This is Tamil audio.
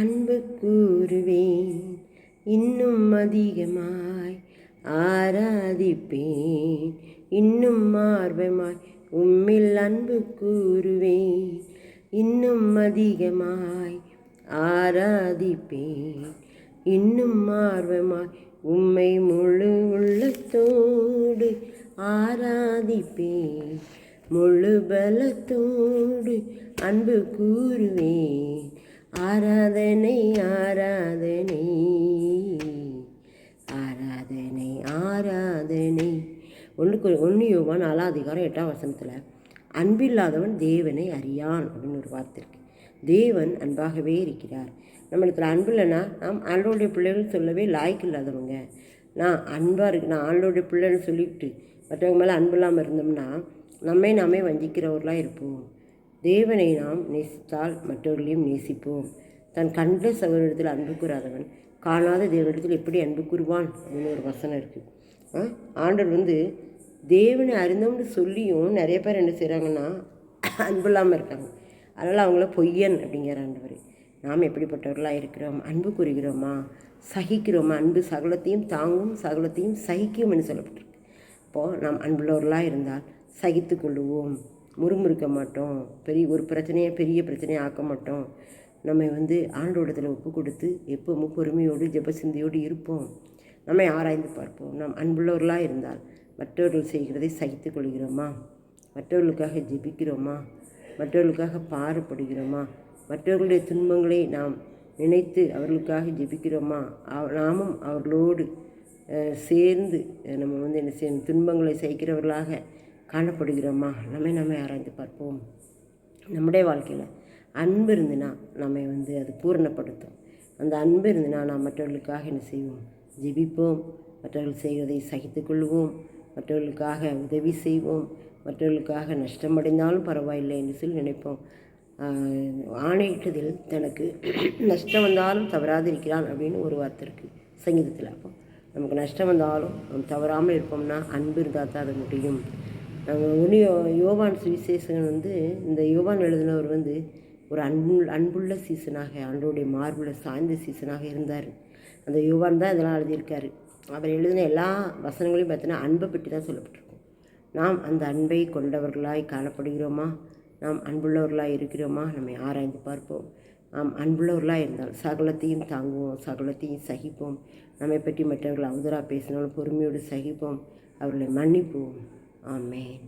அன்பு கூறுவேன் இன்னும் அதிகமாய் ஆராதிப்பேன் இன்னும் ஆர்வமாய் உம்மில் அன்பு கூறுவேன் இன்னும் அதிகமாய் ஆராதிப்பேன் இன்னும் ஆர்வமாய் உம்மை முழு உள்ளத்தோடு ஆராதிப்பேன் முழு பலத்தோடு அன்பு கூறுவேன் ஆராதனை ஆராதனை ஆராதனை ஆராதனை. 1 யோவான் 4:8 அன்பில்லாதவன் தேவனை அறியான் அப்படின்னு ஒரு வார்த்தை இருக்கு. தேவன் அன்பாகவே இருக்கிறார். நம்மளுக்கு அன்பு இல்லைன்னா நாம் ஆண்டோடைய பிள்ளைகள் சொல்லவே லாய்க்கு இல்லாதவங்க. நான் அன்பாக இருக்கு, நான் ஆண்டோடைய பிள்ளைன்னு சொல்லிவிட்டு மற்றவங்க மேலே அன்பு இல்லாமல் இருந்தோம்னா நாமே வஞ்சிக்கிறவர்களாக இருப்போம். தேவனை நாம் நேசித்தால் மற்றவர்களையும் நேசிப்போம். தன் கண்ட சகோதரத்தில் அன்பு கூறாதவன் காணாத தேவனிடத்தில் எப்படி அன்பு கூறுவான் அப்படின்னு ஒரு வசனம் இருக்குது. ஆண்டவர் தேவனை அறிந்தோம்னு சொல்லியும் நிறைய பேர் என்ன செய்கிறாங்கன்னா அன்பு இல்லாமல் இருக்காங்க. அதனால் அவங்கள பொய்யன் அப்படிங்கிற ஆண்டவர். நாம் எப்படிப்பட்டவர்களாக இருக்கிறோம்? அன்பு கூறுகிறோமா? சகிக்கிறோமா? அன்பு சகலத்தையும் தாங்கும் சகலத்தையும் சகிக்கும் என்று சொல்லப்பட்டிருக்கு. இப்போது நாம் அன்புள்ளவர்களாக இருந்தால் சகித்து கொள்ளுவோம், முறுமுறுக்க மாட்டோம், ஒரு பெரிய பிரச்சனையை ஆக்க மாட்டோம். நம்ம ஆண்டோடத்தில் ஒப்பு கொடுத்து எப்பவும் பொறுமையோடு ஜெபசிந்தியோடு இருப்போம். நம்மை ஆராய்ந்து பார்ப்போம். நாம் அன்புள்ளவர்களாக இருந்தால் மற்றவர்கள் செய்கிறதை சகித்து கொள்கிறோமா? மற்றவர்களுக்காக ஜெபிக்கிறோமா? மற்றவர்களுக்காக பாடுபடுகிறோமா? மற்றவர்களுடைய துன்பங்களை நாம் நினைத்து அவர்களுக்காக ஜெபிக்கிறோமா? நாமும் அவர்களோடு சேர்ந்து நம்ம என்ன செய்யணும், துன்பங்களை சகிக்கிறவர்களாக காணப்படுகிறோமா? நம்மை ஆராய்ந்து பார்ப்போம். நம்முடைய வாழ்க்கையில் அன்பு இருந்துன்னா நம்மை அது பூரணப்படுத்தும். அந்த அன்பு இருந்துன்னா நாம் மற்றவர்களுக்காக என்ன செய்வோம்? ஜெபிப்போம். மற்றவர்கள் செய்வதை சகித்து கொள்வோம். மற்றவர்களுக்காக உதவி செய்வோம். மற்றவர்களுக்காக நஷ்டமடைந்தாலும் பரவாயில்லை என்று சொல்லி நினைப்போம். ஆணையிட்டதில் தனக்கு நஷ்டம் வந்தாலும் தவறாது இருக்கிறான் அப்படின்னு ஒரு வார்த்தை இருக்குது சங்கீதத்தில். அப்போ நமக்கு நஷ்டம் வந்தாலும் நம்ம தவறாமல் இருப்போம்னா அன்பு இருந்தால் தான் அது முடியும். யோவான் சுவிசேஷன் இந்த யோவான் எழுதினவர் ஒரு அன்புள்ள சீசனாக, ஆண்டோடைய மார்பில் சாய்ந்த சீசனாக இருந்தார். அந்த யோவான் தான் இதெல்லாம் எழுதியிருக்காரு. அவர் எழுதின எல்லா வசனங்களையும் பார்த்தீங்கன்னா அன்பை பற்றி தான் சொல்லப்பட்டிருக்கும். நாம் அந்த அன்பை கொண்டவர்களாய் காணப்படுகிறோமா? நாம் அன்புள்ளவர்களாக இருக்கிறோமா? நம்மை ஆராய்ந்து பார்ப்போம். நாம் அன்புள்ளவர்களாக இருந்தால் சகலத்தையும் தாங்குவோம், சகலத்தையும் சகிப்போம். நம்மை பற்றி மற்றவர்கள் அவதராக பேசினாலும் பொறுமையோடு சகிப்போம், அவர்களை மன்னிப்போம். ஆமென்.